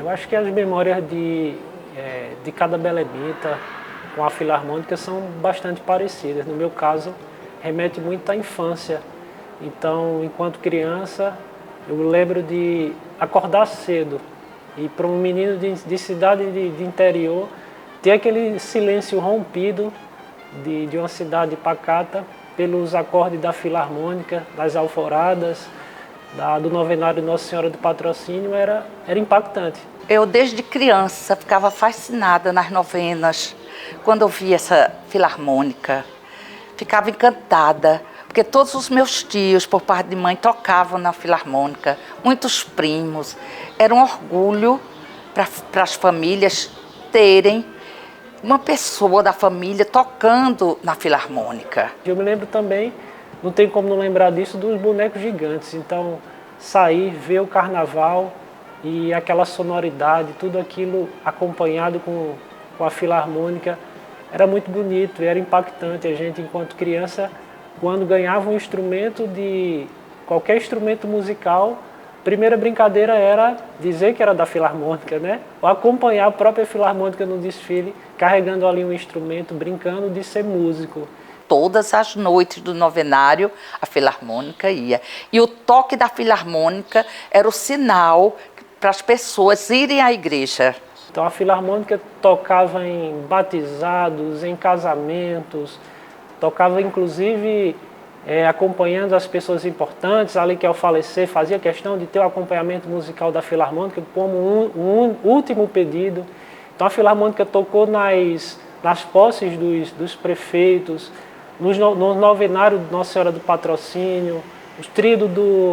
Eu acho que as memórias de cada belemita com a filarmônica são bastante parecidas. No meu caso, remete muito à infância. Então, enquanto criança, eu lembro de acordar cedo e para um menino de cidade de interior, ter aquele silêncio rompido de uma cidade pacata pelos acordes da filarmônica, das alforadas, do novenário Nossa Senhora do Patrocínio, era impactante. Eu, desde criança, ficava fascinada nas novenas, quando eu via essa filarmônica. Ficava encantada, porque todos os meus tios, por parte de mãe, tocavam na filarmônica, muitos primos. Era um orgulho para as famílias terem uma pessoa da família tocando na filarmônica. Eu me lembro também, não tem como não lembrar disso, dos bonecos gigantes. Então, sair, ver o carnaval e aquela sonoridade, tudo aquilo acompanhado com a filarmônica, era muito bonito, era impactante. A gente, enquanto criança, quando ganhava um instrumento qualquer instrumento musical, a primeira brincadeira era dizer que era da filarmônica, né? Ou acompanhar a própria filarmônica no desfile, carregando ali um instrumento, brincando de ser músico. Todas as noites do novenário, a filarmônica ia. E o toque da filarmônica era o sinal para as pessoas irem à igreja. Então a filarmônica tocava em batizados, em casamentos, tocava inclusive acompanhando as pessoas importantes, ali que ao falecer fazia questão de ter o acompanhamento musical da filarmônica como um último pedido. Então a filarmônica tocou nas posses dos prefeitos, no novenário de Nossa Senhora do Patrocínio, os tridos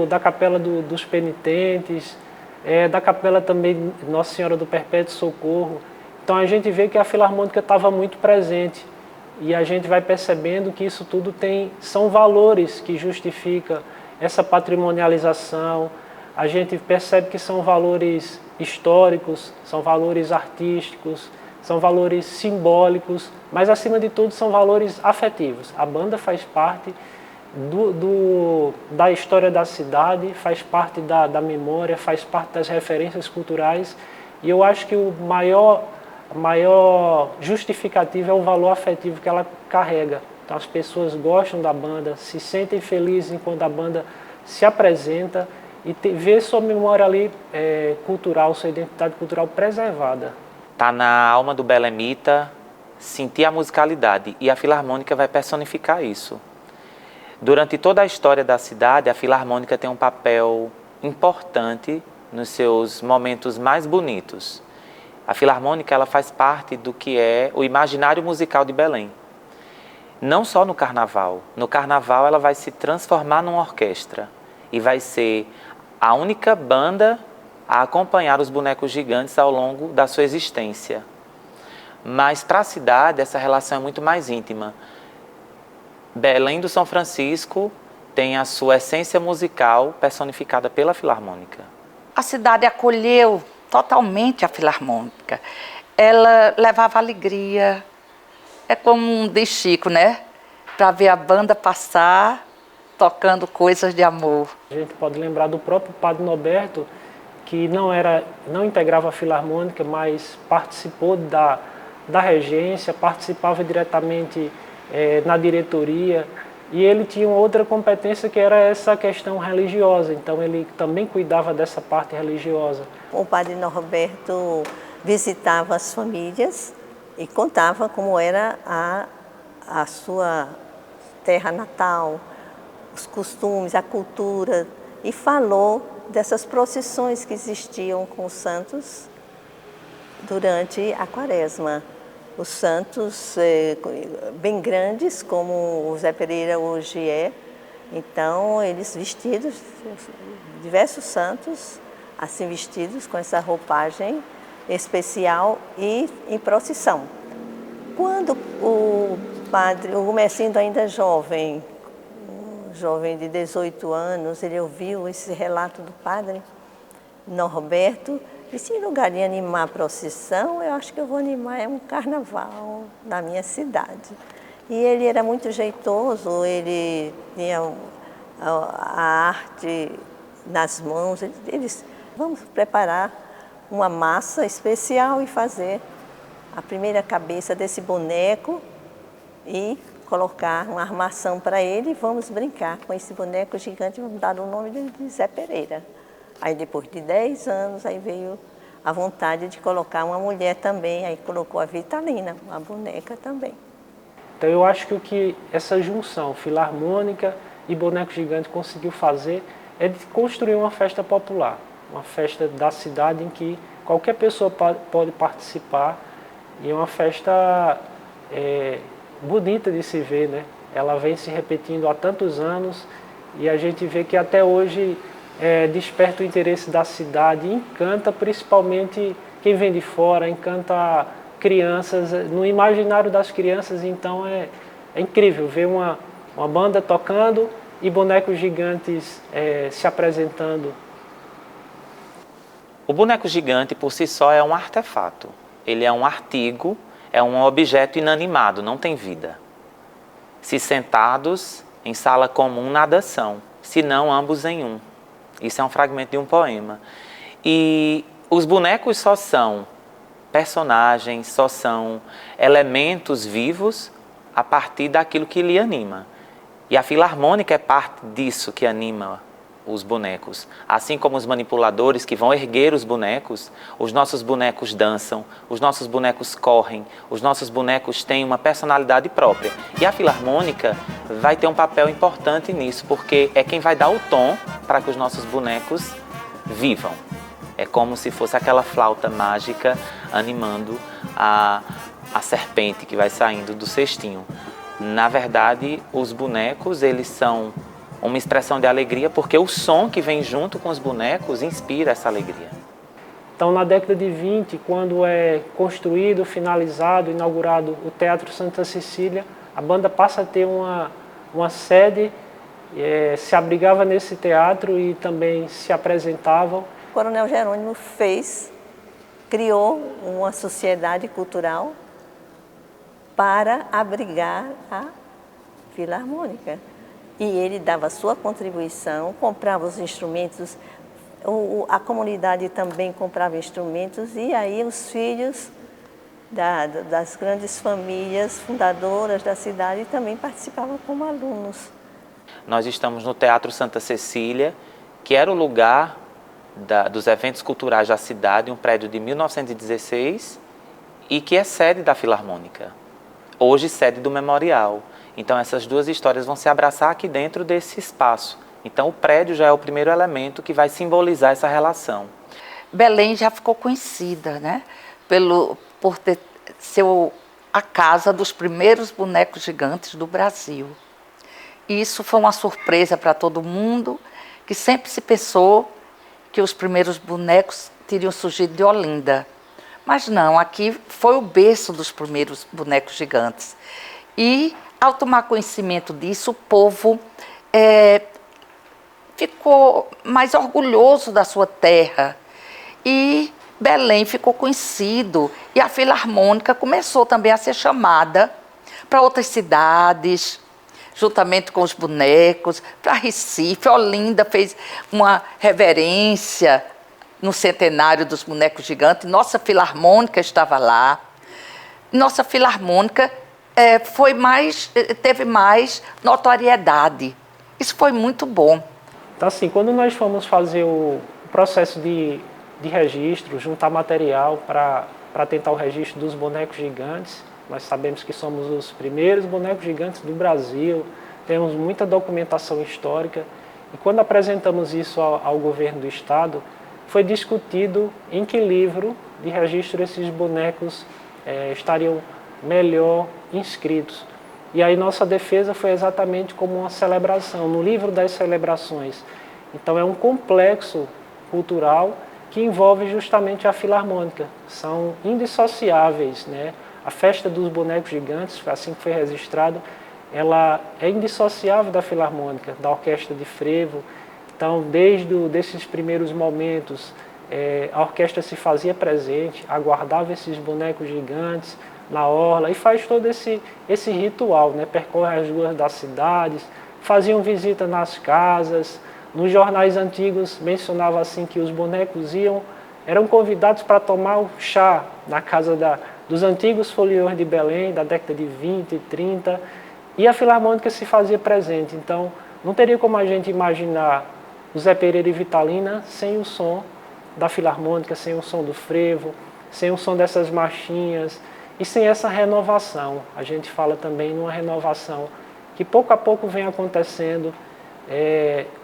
da Capela dos Penitentes, da Capela também de Nossa Senhora do Perpétuo Socorro. Então a gente vê que a filarmônica estava muito presente e a gente vai percebendo que isso tudo são valores que justificam essa patrimonialização. A gente percebe que são valores históricos, são valores artísticos, são valores simbólicos, mas acima de tudo são valores afetivos. A banda faz parte da história da cidade, faz parte da memória, faz parte das referências culturais, e eu acho que a maior justificativa é o valor afetivo que ela carrega. Então as pessoas gostam da banda, se sentem felizes enquanto a banda se apresenta e vê sua memória ali cultural, sua identidade cultural preservada. Está na alma do belemita sentir a musicalidade, e a filarmônica vai personificar isso. Durante toda a história da cidade, a filarmônica tem um papel importante nos seus momentos mais bonitos. A filarmônica ela faz parte do que é o imaginário musical de Belém. Não só no carnaval. No carnaval ela vai se transformar numa orquestra e vai ser a única banda a acompanhar os bonecos gigantes ao longo da sua existência. Mas para a cidade essa relação é muito mais íntima. Belém do São Francisco tem a sua essência musical personificada pela filarmônica. A cidade acolheu totalmente a filarmônica. Ela levava alegria. É como diz Chico, né? Para ver a banda passar, tocando coisas de amor. A gente pode lembrar do próprio Padre Norberto, que não integrava a filarmônica, mas participou da regência, participava diretamente na diretoria, e ele tinha outra competência que era essa questão religiosa, então ele também cuidava dessa parte religiosa. O Padre Norberto visitava as famílias e contava como era a sua terra natal, os costumes, a cultura, e falou dessas procissões que existiam com os santos durante a Quaresma. Os santos bem grandes, como o Zé Pereira hoje é. Então, eles vestidos, diversos santos, assim vestidos com essa roupagem especial e em procissão. Quando o Mercindo ainda jovem de 18 anos, ele ouviu esse relato do padre Norberto, e se em lugar de animar a procissão, eu acho que eu vou animar um carnaval na minha cidade. E ele era muito jeitoso, ele tinha a arte nas mãos. Eles vamos preparar uma massa especial e fazer a primeira cabeça desse boneco e colocar uma armação para ele e vamos brincar com esse boneco gigante, vamos dar o nome de Zé Pereira. Aí depois de 10 anos, aí veio a vontade de colocar uma mulher também, aí colocou a Vitalina, uma boneca também. Então eu acho que o que essa junção filarmônica e boneco gigante conseguiu fazer é de construir uma festa popular, uma festa da cidade em que qualquer pessoa pode participar e é uma festa bonita de se ver, né? Ela vem se repetindo há tantos anos e a gente vê que até hoje desperta o interesse da cidade, encanta principalmente quem vem de fora, encanta crianças, no imaginário das crianças, então é incrível ver uma banda tocando e bonecos gigantes se apresentando. O boneco gigante por si só é um artefato, ele é um artigo, é um objeto inanimado, não tem vida. Se sentados em sala comum nada são, senão ambos em um. Isso é um fragmento de um poema. E os bonecos só são personagens, só são elementos vivos a partir daquilo que lhe anima. E a filarmônica é parte disso que anima os bonecos. Assim como os manipuladores que vão erguer os nossos bonecos dançam, os nossos bonecos correm, os nossos bonecos têm uma personalidade própria. E a filarmônica vai ter um papel importante nisso, porque é quem vai dar o tom para que os nossos bonecos vivam. É como se fosse aquela flauta mágica animando a serpente que vai saindo do cestinho. Na verdade, os bonecos, eles são uma expressão de alegria, porque o som que vem junto com os bonecos inspira essa alegria. Então, na década de 20, quando é construído, finalizado, inaugurado o Teatro Santa Cecília, a banda passa a ter uma sede, se abrigava nesse teatro e também se apresentavam. O Coronel Jerônimo criou uma sociedade cultural para abrigar a Filarmônica. E ele dava sua contribuição, comprava os instrumentos, a comunidade também comprava instrumentos, e aí os filhos das grandes famílias fundadoras da cidade também participavam como alunos. Nós estamos no Teatro Santa Cecília, que era o lugar dos eventos culturais da cidade, um prédio de 1916, e que é sede da Filarmônica, hoje sede do Memorial. Então essas duas histórias vão se abraçar aqui dentro desse espaço. Então o prédio já é o primeiro elemento que vai simbolizar essa relação. Belém já ficou conhecida, né? Por ser a casa dos primeiros bonecos gigantes do Brasil. E isso foi uma surpresa para todo mundo, que sempre se pensou que os primeiros bonecos teriam surgido de Olinda. Mas não, aqui foi o berço dos primeiros bonecos gigantes. E ao tomar conhecimento disso, o povo ficou mais orgulhoso da sua terra. E Belém ficou conhecido. E a Filarmônica começou também a ser chamada para outras cidades, juntamente com os bonecos, para Recife. Olinda fez uma reverência no centenário dos bonecos gigantes. Nossa Filarmônica estava lá. Nossa Filarmônica teve mais notoriedade. Isso foi muito bom. Então, assim, quando nós fomos fazer o processo de registro, juntar material para tentar o registro dos bonecos gigantes, nós sabemos que somos os primeiros bonecos gigantes do Brasil, temos muita documentação histórica, e quando apresentamos isso ao governo do estado, foi discutido em que livro de registro esses bonecos estariam melhor inscritos. E aí nossa defesa foi exatamente como uma celebração, no livro das celebrações. Então é um complexo cultural que envolve justamente a Filarmônica. São indissociáveis, né? A festa dos bonecos gigantes, assim que foi registrado, ela é indissociável da Filarmônica, da Orquestra de Frevo. Então, desde esses primeiros momentos, a orquestra se fazia presente, aguardava esses bonecos gigantes na orla e faz todo esse ritual, né? Percorre as ruas das cidades, faziam visita nas casas. Nos jornais antigos mencionava assim que os bonecos iam eram convidados para tomar o chá na casa dos antigos foliões de Belém, da década de 20 e 30, e a Filarmônica se fazia presente. Então, não teria como a gente imaginar o Zé Pereira e Vitalina sem o som da Filarmônica, sem o som do frevo, sem o som dessas marchinhas e sem essa renovação. A gente fala também numa renovação que pouco a pouco vem acontecendo,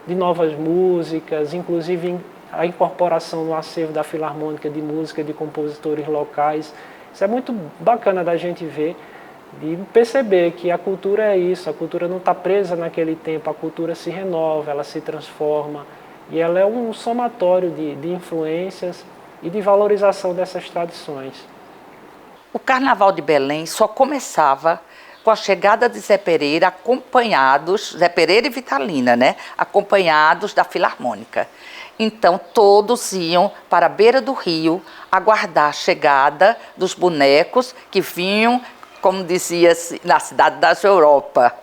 de novas músicas, inclusive a incorporação no acervo da Filarmônica de música de compositores locais. Isso é muito bacana da gente ver e perceber que a cultura é isso, a cultura não está presa naquele tempo, a cultura se renova, ela se transforma e ela é um somatório de influências e de valorização dessas tradições. O Carnaval de Belém só começava com a chegada de Zé Pereira, acompanhados, Zé Pereira e Vitalina, né? Acompanhados da Filarmônica. Então, todos iam para a beira do rio aguardar a chegada dos bonecos que vinham, como dizia-se, na cidade das Europa.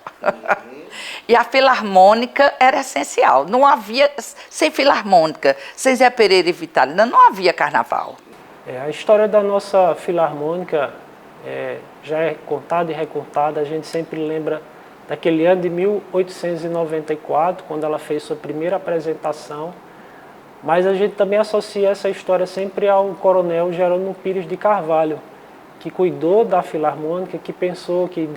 E a Filarmônica era essencial. Não havia, sem Filarmônica, sem Zé Pereira e Vitalina, não havia carnaval. A história da nossa Filarmônica já é contada e recontada. A gente sempre lembra daquele ano de 1894, quando ela fez sua primeira apresentação. Mas a gente também associa essa história sempre ao coronel Jerônimo Pires de Carvalho, que cuidou da Filarmônica, que pensou, que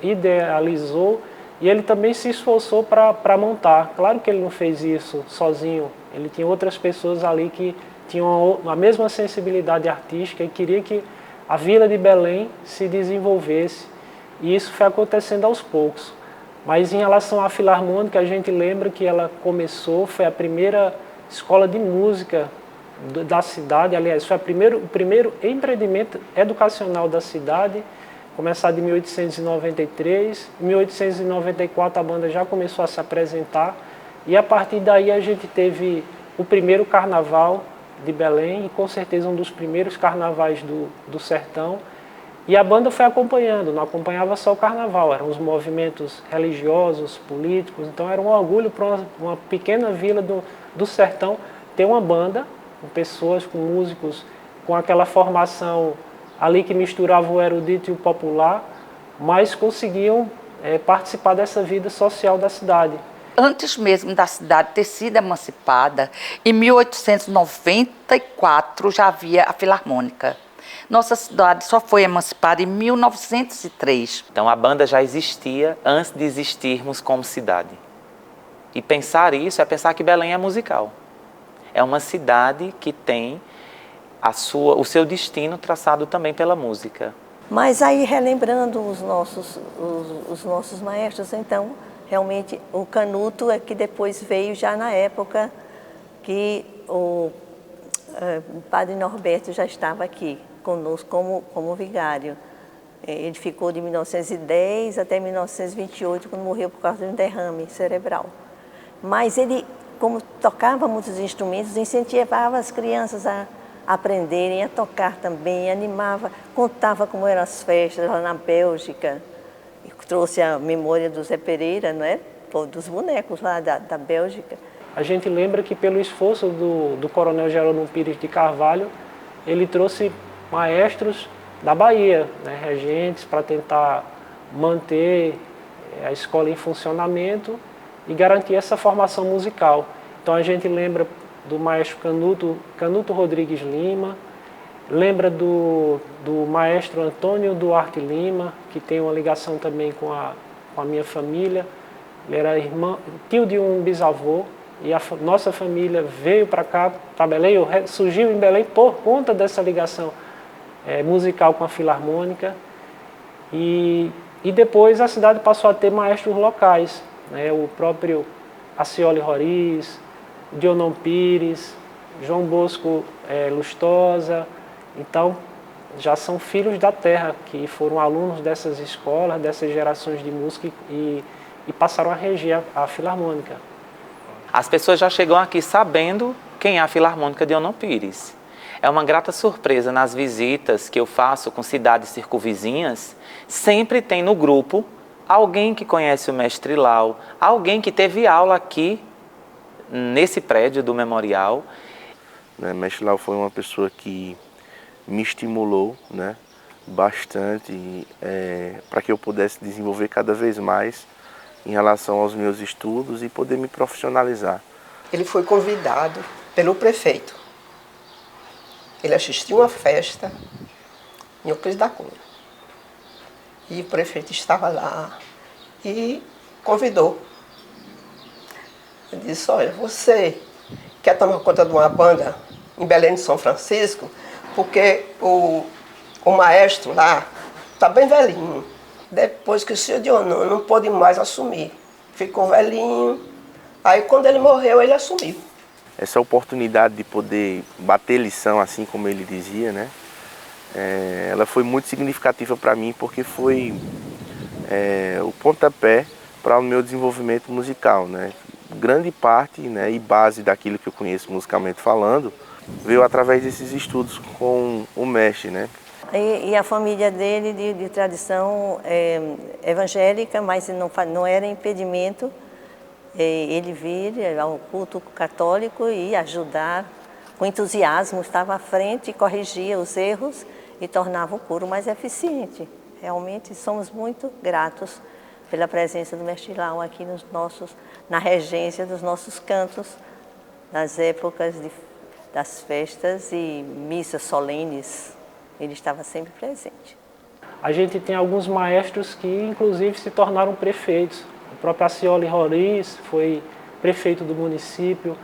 idealizou, e ele também se esforçou para montar. Claro que ele não fez isso sozinho, ele tinha outras pessoas ali que tinham a mesma sensibilidade artística e queria que a Vila de Belém se desenvolvesse, e isso foi acontecendo aos poucos. Mas em relação à Filarmônica, a gente lembra que ela começou, foi a primeira escola de música da cidade, aliás, foi o primeiro empreendimento educacional da cidade, começado em 1893. Em 1894 a banda já começou a se apresentar e a partir daí a gente teve o primeiro carnaval de Belém e com certeza um dos primeiros carnavais do sertão. E a banda foi acompanhando, não acompanhava só o carnaval, eram os movimentos religiosos, políticos, então era um orgulho para uma pequena vila do sertão ter uma banda com pessoas, com músicos, com aquela formação ali que misturava o erudito e o popular, mas conseguiam participar dessa vida social da cidade. Antes mesmo da cidade ter sido emancipada, em 1894 já havia a Filarmônica. Nossa cidade só foi emancipada em 1903. Então a banda já existia antes de existirmos como cidade. E pensar isso é pensar que Belém é musical. É uma cidade que tem o seu destino traçado também pela música. Mas aí, relembrando os nossos maestros, então, realmente o Canuto é que depois veio já na época que o Padre Norberto já estava aqui conosco como vigário. Ele ficou de 1910 até 1928, quando morreu por causa de um derrame cerebral. Mas ele, como tocava muitos instrumentos, incentivava as crianças a aprenderem a tocar também, animava, contava como eram as festas lá na Bélgica. E trouxe a memória do Zé Pereira, não é? Dos bonecos lá da Bélgica. A gente lembra que pelo esforço do coronel Jerônimo Pires de Carvalho, ele trouxe maestros da Bahia, né, regentes, para tentar manter a escola em funcionamento e garantir essa formação musical. Então a gente lembra do maestro Canuto Rodrigues Lima, lembra do maestro Antônio Duarte Lima, que tem uma ligação também com a minha família. Ele era tio de um bisavô e a nossa família veio para cá, para Belém, surgiu em Belém por conta dessa ligação musical com a Filarmônica. E depois a cidade passou a ter maestros locais, né? O próprio Acioli Roriz, Dionon Pires, João Bosco Lustosa. Então, já são filhos da terra, que foram alunos dessas escolas, dessas gerações de música e passaram a reger a Filarmônica. As pessoas já chegam aqui sabendo quem é a Filarmônica Dionon Pires. É uma grata surpresa nas visitas que eu faço com cidades circunvizinhas, sempre tem no grupo alguém que conhece o mestre Lau, alguém que teve aula aqui nesse prédio do memorial. né? Mestre Lau foi uma pessoa que me estimulou, né, bastante para que eu pudesse desenvolver cada vez mais em relação aos meus estudos e poder me profissionalizar. Ele foi convidado pelo prefeito. Ele assistiu uma festa em Euclides da Cunha. E o prefeito estava lá e convidou. Ele disse, olha, você quer tomar conta de uma banda em Belém de São Francisco? Porque o maestro lá está bem velhinho. Depois que o senhor Dionísio não pôde mais assumir. Ficou velhinho. Aí quando ele morreu, ele assumiu. Essa oportunidade de poder bater lição, assim como ele dizia, né? Ela foi muito significativa para mim, porque foi o pontapé para o meu desenvolvimento musical, né? Grande parte, né, e base daquilo que eu conheço musicalmente falando veio através desses estudos com o mestre, né? E a família dele de tradição evangélica, mas não era impedimento ele vir ao culto católico e ajudar com entusiasmo, estava à frente, corrigia os erros e tornava o coro mais eficiente. Realmente somos muito gratos pela presença do mestre Lau aqui na regência dos nossos cantos, nas épocas das festas e missas solenes. Ele estava sempre presente. A gente tem alguns maestros que, inclusive, se tornaram prefeitos. O próprio Acioli Roriz foi prefeito do município.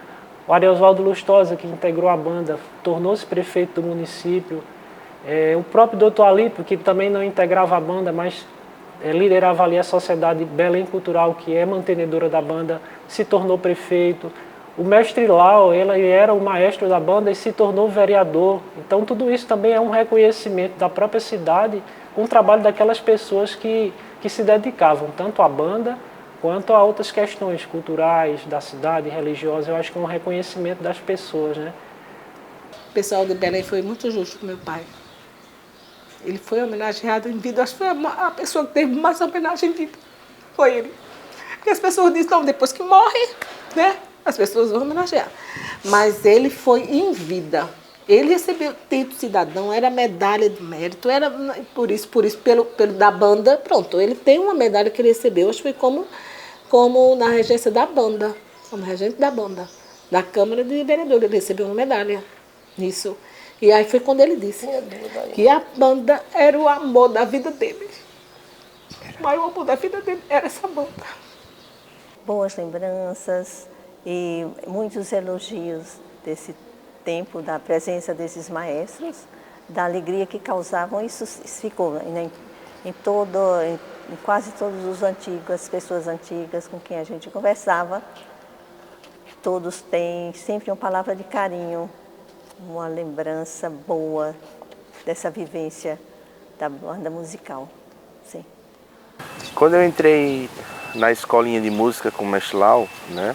O Ariosvaldo Lustosa, que integrou a banda, tornou-se prefeito do município. O próprio Dr. Alípio, que também não integrava a banda, mas liderava ali a Sociedade Belém Cultural, que é mantenedora da banda, se tornou prefeito. O mestre Lau, ele era o maestro da banda e se tornou vereador. Então tudo isso também é um reconhecimento da própria cidade com o trabalho daquelas pessoas que se dedicavam tanto à banda quanto a outras questões culturais da cidade, religiosas. Eu acho que é um reconhecimento das pessoas, né? O pessoal de Belém foi muito justo com meu pai. Ele foi homenageado em vida. Acho que foi a pessoa que teve mais homenagem em vida. Foi ele. Porque as pessoas dizem, não, depois que morre, né? As pessoas vão homenagear. Mas ele foi em vida. Ele recebeu título cidadão, era medalha de mérito, era por isso pelo da banda, pronto. Ele tem uma medalha que ele recebeu, acho que foi como na regência da banda, como regente da banda, da Câmara de Vereadores. Ele recebeu uma medalha nisso. E aí foi quando ele disse que a banda era o amor da vida dele. O maior amor da vida dele era essa banda. Boas lembranças e muitos elogios desse tempo, da presença desses maestros, da alegria que causavam. Isso ficou em quase todos os antigos, as pessoas antigas com quem a gente conversava. Todos têm sempre uma palavra de carinho, uma lembrança boa dessa vivência da banda musical. Sim. Quando eu entrei na escolinha de música com o mestre Lau, né,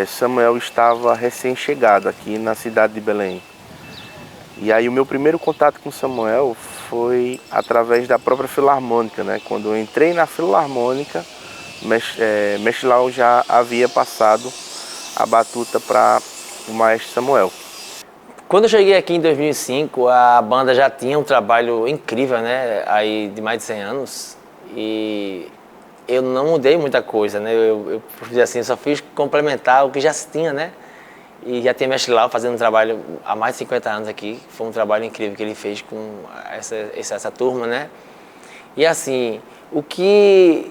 Samuel estava recém-chegado aqui na cidade de Belém. E aí o meu primeiro contato com Samuel foi através da própria Filarmônica, né? Quando eu entrei na Filarmônica, mestre Lau já havia passado a batuta para o maestro Samuel. Quando eu cheguei aqui em 2005, a banda já tinha um trabalho incrível, né? Aí de mais de 100 anos. E eu não mudei muita coisa, né? Eu assim, só fiz complementar o que já se tinha, né? E já tem mestre Lau fazendo um trabalho há mais de 50 anos aqui. Foi um trabalho incrível que ele fez com essa turma, né? E assim,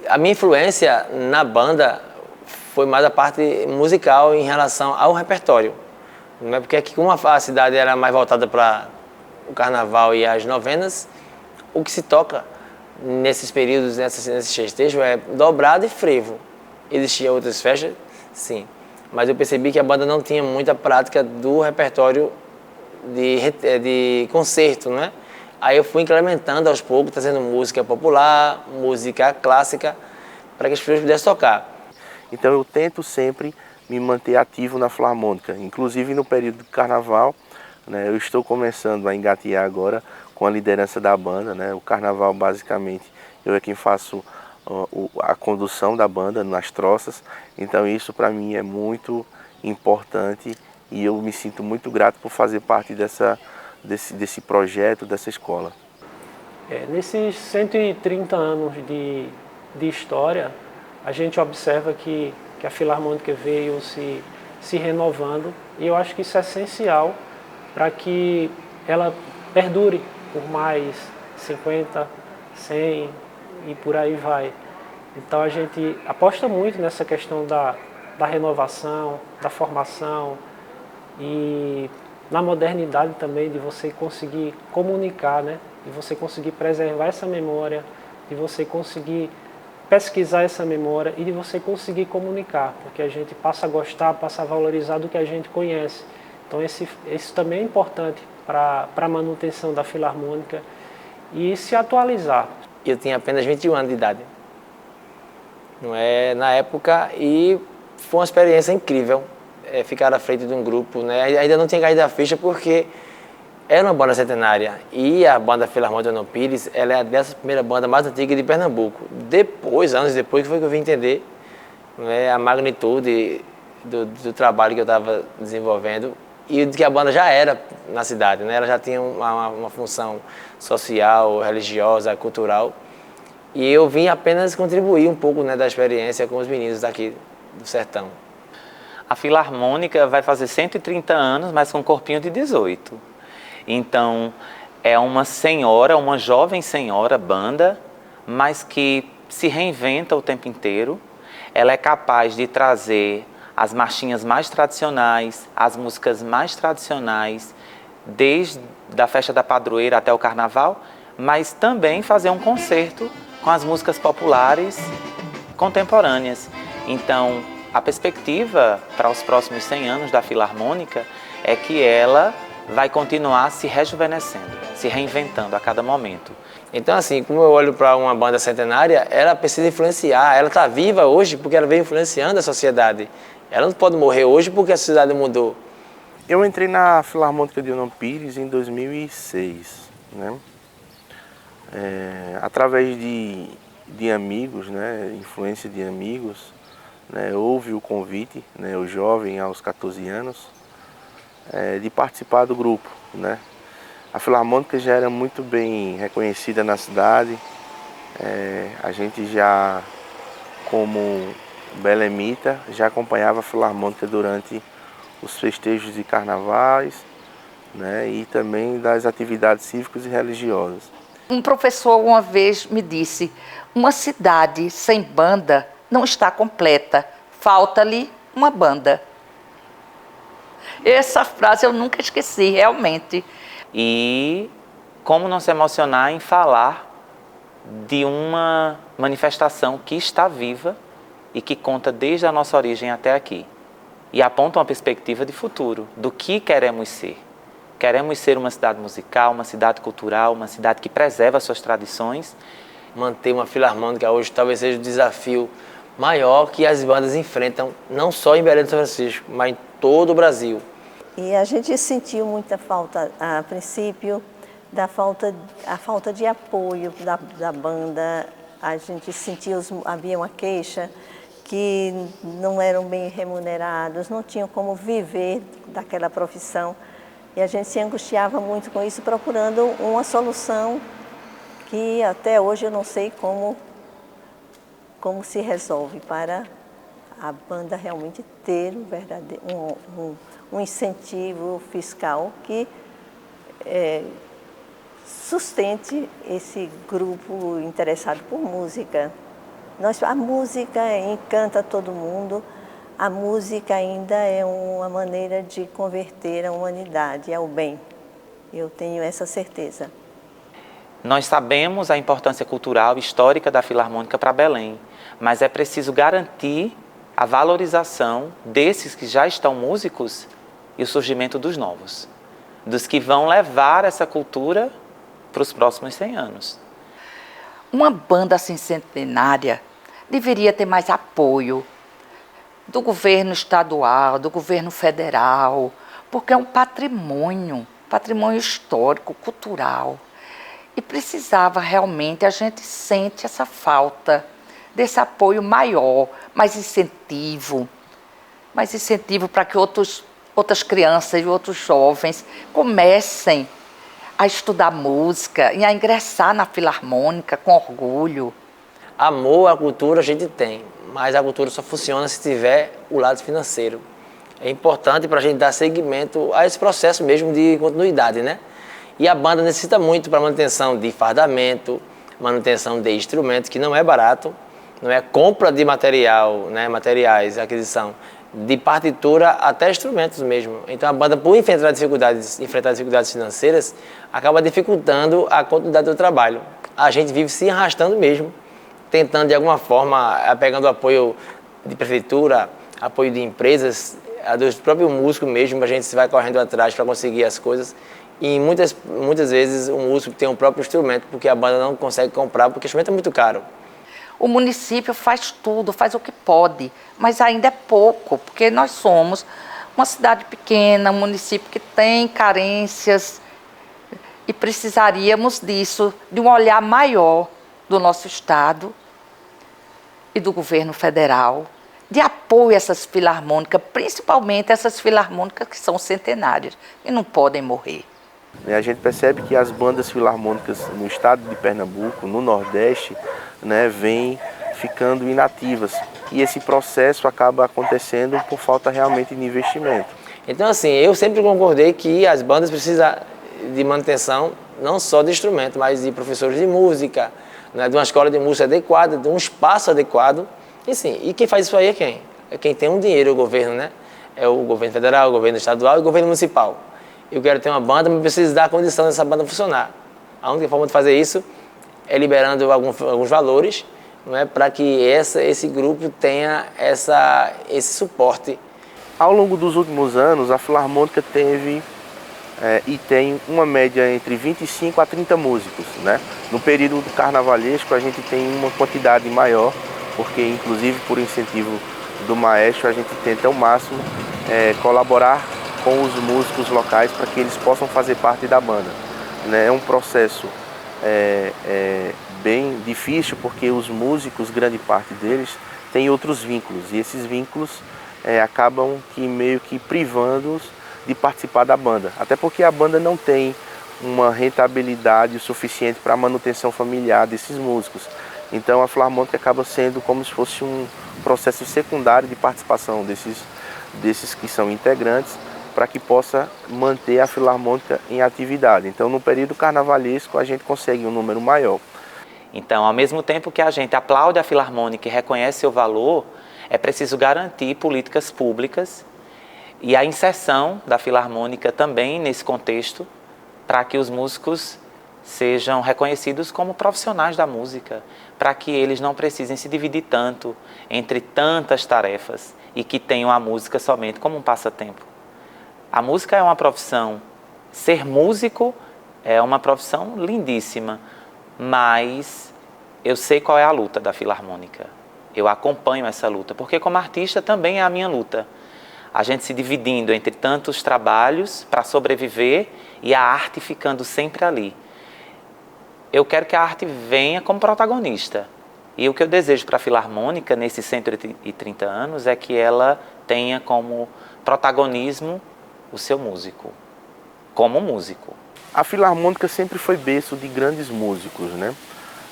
a minha influência na banda foi mais a parte musical em relação ao repertório. Não é porque aqui, como a cidade era mais voltada para o carnaval e as novenas, o que se toca nesses períodos, nesses festejos, é dobrado e frevo. Existiam outras festas, sim. Mas eu percebi que a banda não tinha muita prática do repertório de concerto, né? Aí eu fui incrementando aos poucos, trazendo música popular, música clássica, para que as pessoas pudessem tocar. Então eu tento sempre me manter ativo na Filarmônica, inclusive no período do carnaval, né? Eu estou começando a engatear agora com a liderança da banda, né? O carnaval, basicamente, eu é quem faço a condução da banda nas troças, então isso para mim é muito importante e eu me sinto muito grato por fazer parte desse projeto, dessa escola. Nesses 130 anos de história, a gente observa que a Filarmônica veio se renovando, e eu acho que isso é essencial para que ela perdure por mais 50, 100 e por aí vai. Então a gente aposta muito nessa questão da renovação, da formação e na modernidade também, de você conseguir comunicar, né? De você conseguir preservar essa memória, de você conseguir pesquisar essa memória e de você conseguir comunicar, porque a gente passa a gostar, passa a valorizar do que a gente conhece. Então isso também é importante para a manutenção da Filarmônica e se atualizar. Eu tinha apenas 21 anos de idade, não é, na época, e foi uma experiência incrível ficar à frente de um grupo, né? Ainda não tinha caído a ficha porque era uma banda centenária e a banda Filarmônica Dona Pires, ela é dessa primeira banda mais antiga de Pernambuco. Depois, anos depois, foi que eu vim entender, né, a magnitude do trabalho que eu estava desenvolvendo e de que a banda já era na cidade, né? Ela já tinha uma função social, religiosa, cultural. E eu vim apenas contribuir um pouco, né, da experiência com os meninos daqui do sertão. A Filarmônica vai fazer 130 anos, mas com um corpinho de 18. Então, é uma senhora, uma jovem senhora, banda, mas que se reinventa o tempo inteiro. Ela é capaz de trazer as marchinhas mais tradicionais, as músicas mais tradicionais, desde a festa da padroeira até o carnaval, mas também fazer um concerto com as músicas populares contemporâneas. Então, a perspectiva para os próximos 100 anos da Filarmônica é que ela vai continuar se rejuvenescendo, se reinventando a cada momento. Então, assim, como eu olho para uma banda centenária, ela precisa influenciar. Ela está viva hoje porque ela veio influenciando a sociedade. Ela não pode morrer hoje porque a sociedade mudou. Eu entrei na Filarmônica de Dona Pires em 2006, né? Através de amigos, né? Influência de amigos, né? Houve o convite, né? Eu jovem, aos 14 anos, de participar do grupo, né? A Filarmônica já era muito bem reconhecida na cidade. A gente já, como belemita, já acompanhava a Filarmônica durante os festejos de carnavais, né? E também das atividades cívicas e religiosas. Um professor uma vez me disse: uma cidade sem banda não está completa, falta-lhe uma banda. Essa frase eu nunca esqueci, realmente. E como não se emocionar em falar de uma manifestação que está viva e que conta desde a nossa origem até aqui. E aponta uma perspectiva de futuro, do que queremos ser. Queremos ser uma cidade musical, uma cidade cultural, uma cidade que preserva suas tradições. Manter uma Filarmônica hoje talvez seja o desafio maior que as bandas enfrentam, não só em Belém do São Francisco, mas em todo o Brasil. E a gente sentiu muita falta, a princípio, a falta de apoio da banda. A gente sentia, havia uma queixa que não eram bem remunerados, não tinham como viver daquela profissão. E a gente se angustiava muito com isso, procurando uma solução que até hoje eu não sei como se resolve para a banda realmente ter um incentivo fiscal que sustente esse grupo interessado por música. A música encanta todo mundo, a música ainda é uma maneira de converter a humanidade ao bem. Eu tenho essa certeza. Nós sabemos a importância cultural e histórica da Filarmônica para Belém, mas é preciso garantir a valorização desses que já estão músicos e o surgimento dos novos, dos que vão levar essa cultura para os próximos 100 anos. Uma banda assim centenária deveria ter mais apoio do governo estadual, do governo federal, porque é um patrimônio histórico, cultural. E precisava realmente, a gente sente essa falta desse apoio maior, mais incentivo para que outros outras crianças e outros jovens comecem a estudar música e a ingressar na Filarmônica com orgulho. Amor à cultura a gente tem, mas a cultura só funciona se tiver o lado financeiro. É importante para a gente dar seguimento a esse processo mesmo de continuidade, né? E a banda necessita muito para manutenção de fardamento, manutenção de instrumentos, que não é barato, não é compra de material, né, materiais, aquisição de partitura até instrumentos mesmo. Então a banda, por enfrentar dificuldades financeiras, acaba dificultando a continuidade do trabalho. A gente vive se arrastando mesmo, tentando de alguma forma, pegando apoio de prefeitura, apoio de empresas, dos próprios músicos mesmo, a gente se vai correndo atrás para conseguir as coisas. E muitas vezes o músico tem o próprio instrumento, porque a banda não consegue comprar, porque o instrumento é muito caro. O município faz tudo, faz o que pode, mas ainda é pouco, porque nós somos uma cidade pequena, um município que tem carências e precisaríamos disso, de um olhar maior do nosso Estado e do governo federal, de apoio a essas filarmônicas, principalmente essas filarmônicas que são centenárias e não podem morrer. A gente percebe que as bandas filarmônicas no estado de Pernambuco, no Nordeste, né, vêm ficando inativas. E esse processo acaba acontecendo por falta realmente de investimento. Então, assim, eu sempre concordei que as bandas precisam de manutenção, não só de instrumento, mas de professores de música, né, de uma escola de música adequada, de um espaço adequado. E, sim, e quem faz isso aí é quem? É quem tem um dinheiro, o governo, né? É o governo federal, o governo estadual e o governo municipal. Eu quero ter uma banda, mas preciso dar a condição dessa banda funcionar. A única forma de fazer isso é liberando alguns valores, não é, para que esse grupo tenha esse suporte. Ao longo dos últimos anos, a Filarmônica teve e tem uma média entre 25 a 30 músicos, né? No período carnavalesco, a gente tem uma quantidade maior, porque, inclusive, por incentivo do maestro, a gente tenta ao máximo colaborar com os músicos locais para que eles possam fazer parte da banda. É um processo bem difícil, porque os músicos, grande parte deles, têm outros vínculos, e esses vínculos acabam meio que privando-os de participar da banda, até porque a banda não tem uma rentabilidade suficiente para a manutenção familiar desses músicos. Então a Filarmônica acaba sendo como se fosse um processo secundário de participação desses que são integrantes, para que possa manter a Filarmônica em atividade. Então, no período carnavalesco, a gente consegue um número maior. Então, ao mesmo tempo que a gente aplaude a Filarmônica e reconhece seu valor, é preciso garantir políticas públicas e a inserção da Filarmônica também nesse contexto, para que os músicos sejam reconhecidos como profissionais da música, para que eles não precisem se dividir tanto entre tantas tarefas e que tenham a música somente como um passatempo. A música é uma profissão, ser músico é uma profissão lindíssima, mas eu sei qual é a luta da Filarmônica. Eu acompanho essa luta, porque como artista também é a minha luta. A gente se dividindo entre tantos trabalhos para sobreviver e a arte ficando sempre ali. Eu quero que a arte venha como protagonista. E o que eu desejo para a Filarmônica, nesses 130 anos, é que ela tenha como protagonismo o seu músico, como músico. A Filarmônica sempre foi berço de grandes músicos, né?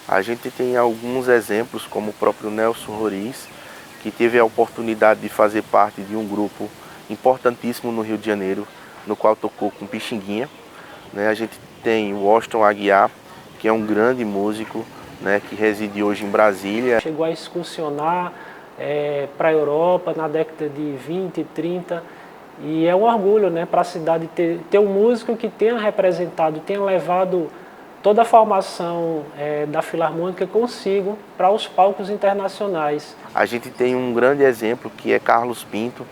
A gente tem alguns exemplos, como o próprio Nelson Roriz, que teve a oportunidade de fazer parte de um grupo importantíssimo no Rio de Janeiro, no qual tocou com Pixinguinha, né? A gente tem o Washington Aguiar, que é um grande músico, né, que reside hoje em Brasília. Chegou a excursionar para a Europa na década de 20 e 30, e é um orgulho, né, para a cidade ter um músico que tenha representado, tenha levado toda a formação da Filarmônica consigo para os palcos internacionais. A gente tem um grande exemplo que é Carlos Pinto,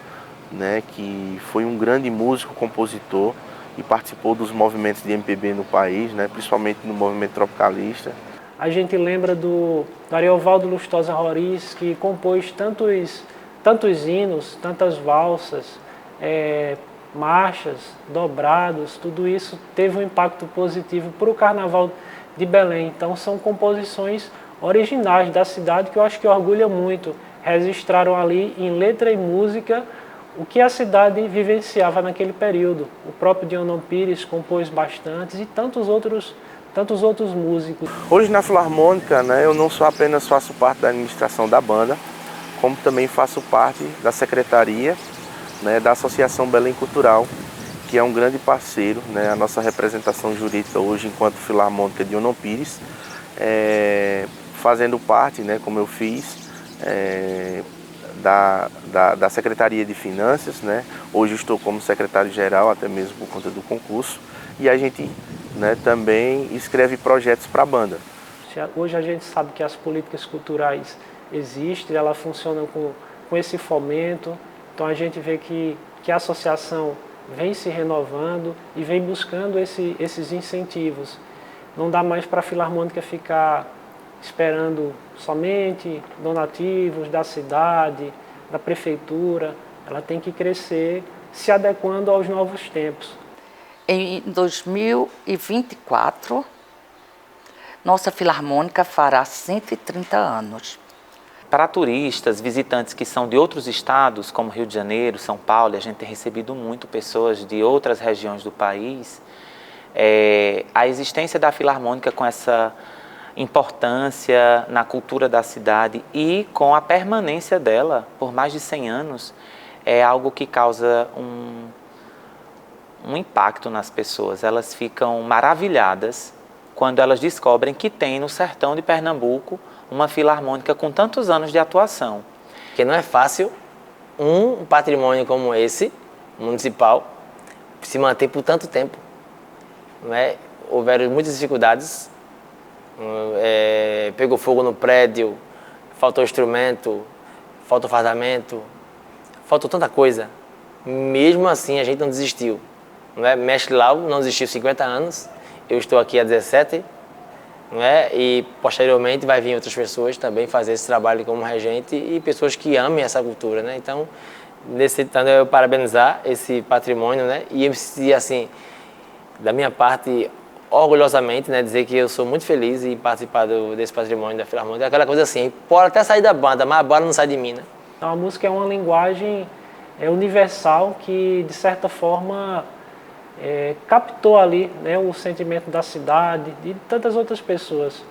né, que foi um grande músico, compositor e participou dos movimentos de MPB no país, né, principalmente no movimento tropicalista. A gente lembra do Ariovaldo Lustosa Roriz, que compôs tantos hinos, tantas valsas, marchas, dobrados, tudo isso teve um impacto positivo para o Carnaval de Belém. Então são composições originais da cidade que eu acho que orgulha muito. Registraram ali em letra e música o que a cidade vivenciava naquele período. O próprio Dionon Pires compôs bastantes e tantos outros músicos. Hoje na Filarmônica, né, eu não só apenas faço parte da administração da banda, como também faço parte da secretaria, né, da Associação Belém Cultural, que é um grande parceiro, né, a nossa representação jurídica hoje enquanto Filarmônica Dionon Pires, fazendo parte, né, como eu fiz, da Secretaria de Finanças, né? Hoje eu estou como secretário-geral, até mesmo por conta do concurso, e a gente, né, também escreve projetos para a banda. Hoje a gente sabe que as políticas culturais existem, elas funcionam com esse fomento, então a gente vê que a associação vem se renovando e vem buscando esses incentivos. Não dá mais para a Filarmônica ficar esperando somente donativos da cidade, da prefeitura. Ela tem que crescer se adequando aos novos tempos. Em 2024, nossa Filarmônica fará 130 anos. Para turistas, visitantes que são de outros estados, como Rio de Janeiro, São Paulo, a gente tem recebido muito pessoas de outras regiões do país, a existência da Filarmônica com essa importância na cultura da cidade e com a permanência dela por mais de 100 anos é algo que causa um impacto nas pessoas. Elas ficam maravilhadas quando elas descobrem que tem no sertão de Pernambuco uma filarmônica com tantos anos de atuação. Porque não é fácil um patrimônio como esse, municipal, se manter por tanto tempo. Não é? Houveram muitas dificuldades, pegou fogo no prédio, faltou instrumento, faltou fardamento, faltou tanta coisa. Mesmo assim a gente não desistiu. Não é? Mestre Lau não desistiu 50 anos, eu estou aqui há 17, não é? E posteriormente vai vir outras pessoas também fazer esse trabalho como regente e pessoas que amem essa cultura, né? Então, eu parabenizar esse patrimônio, né? E assim, da minha parte, orgulhosamente, né, dizer que eu sou muito feliz em participar desse patrimônio da Filarmônica. Aquela coisa assim, pode até sair da banda, mas a banda não sai de mim, né? A música é uma linguagem universal que, de certa forma, captou ali, né, o sentimento da cidade e de tantas outras pessoas.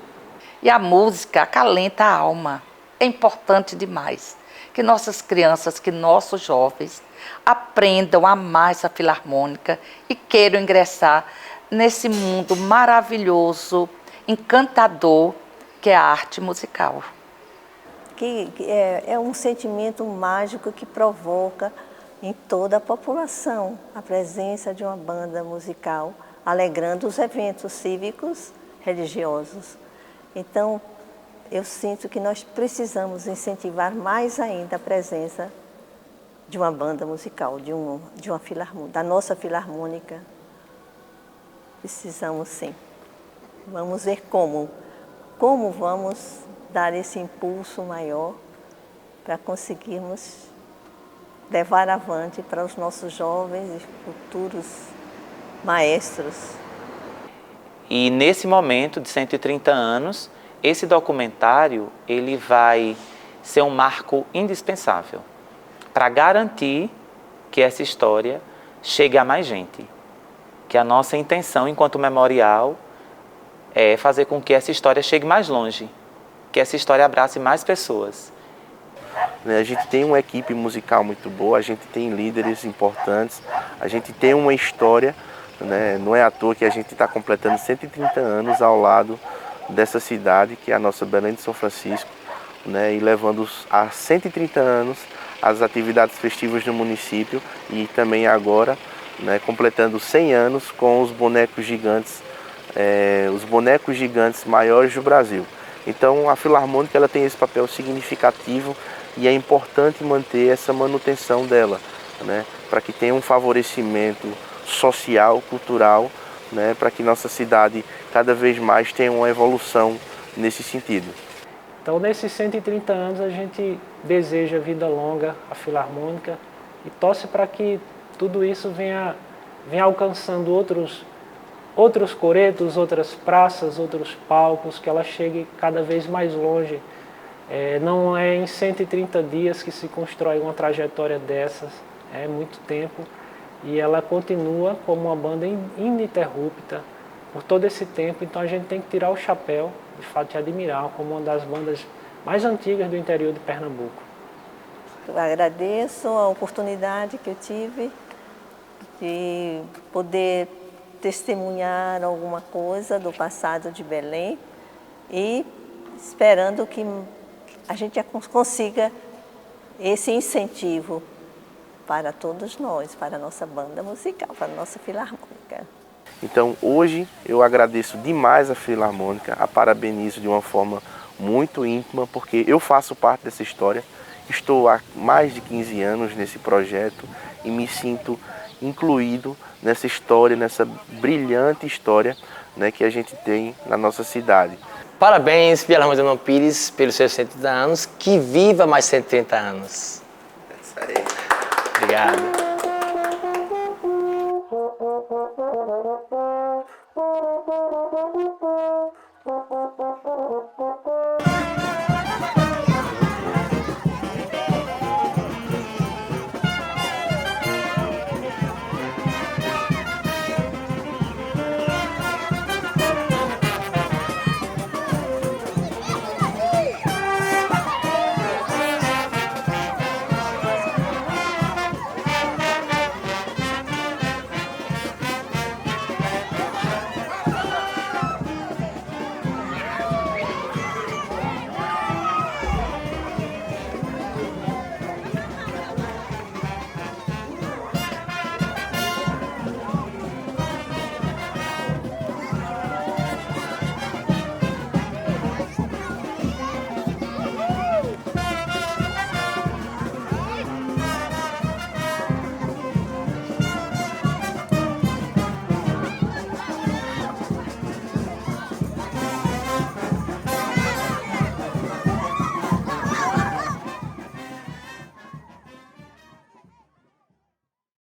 E a música acalenta a alma. É importante demais que nossas crianças, que nossos jovens aprendam a amar essa Filarmônica e queiram ingressar nesse mundo maravilhoso, encantador, que é a arte musical. Que é um sentimento mágico que provoca em toda a população a presença de uma banda musical, alegrando os eventos cívicos religiosos. Então, eu sinto que nós precisamos incentivar mais ainda a presença de uma banda musical, de uma filarmônica, da nossa Filarmônica. Precisamos sim. Vamos ver como vamos dar esse impulso maior para conseguirmos levar avante para os nossos jovens e futuros maestros. E nesse momento de 130 anos, esse documentário ele vai ser um marco indispensável para garantir que essa história chegue a mais gente. Que a nossa intenção enquanto memorial é fazer com que essa história chegue mais longe, que essa história abrace mais pessoas. A gente tem uma equipe musical muito boa, a gente tem líderes importantes, a gente tem uma história, né? Não é à toa que a gente está completando 130 anos ao lado dessa cidade, que é a nossa Belém de São Francisco, né? E levando há 130 anos as atividades festivas do município e também agora, né, completando 100 anos com os bonecos gigantes maiores do Brasil. Então a Filarmônica ela tem esse papel significativo e é importante manter essa manutenção dela, né, para que tenha um favorecimento social, cultural, né, para que nossa cidade cada vez mais tenha uma evolução nesse sentido. Então, nesses 130 anos, a gente deseja vida longa à Filarmônica e torce para que tudo isso venha alcançando outros coretos, outras praças, outros palcos, que ela chegue cada vez mais longe. Não é em 130 dias que se constrói uma trajetória dessas. é muito tempo, e ela continua como uma banda ininterrupta por todo esse tempo, então a gente tem que tirar o chapéu, de fato, e admirar como uma das bandas mais antigas do interior de Pernambuco. Eu agradeço a oportunidade que eu tive de poder testemunhar alguma coisa do passado de Belém e esperando que a gente consiga esse incentivo para todos nós, para a nossa banda musical, para a nossa filarmônica. Então hoje eu agradeço demais a Filarmônica, a parabenizo de uma forma muito íntima, porque eu faço parte dessa história, estou há mais de 15 anos nesse projeto e me sinto incluído nessa história, nessa brilhante história, né, que a gente tem na nossa cidade. Parabéns, Filarmônica Dom Pires, pelos seus 70 anos, que viva mais 70 anos. É isso aí. Obrigado.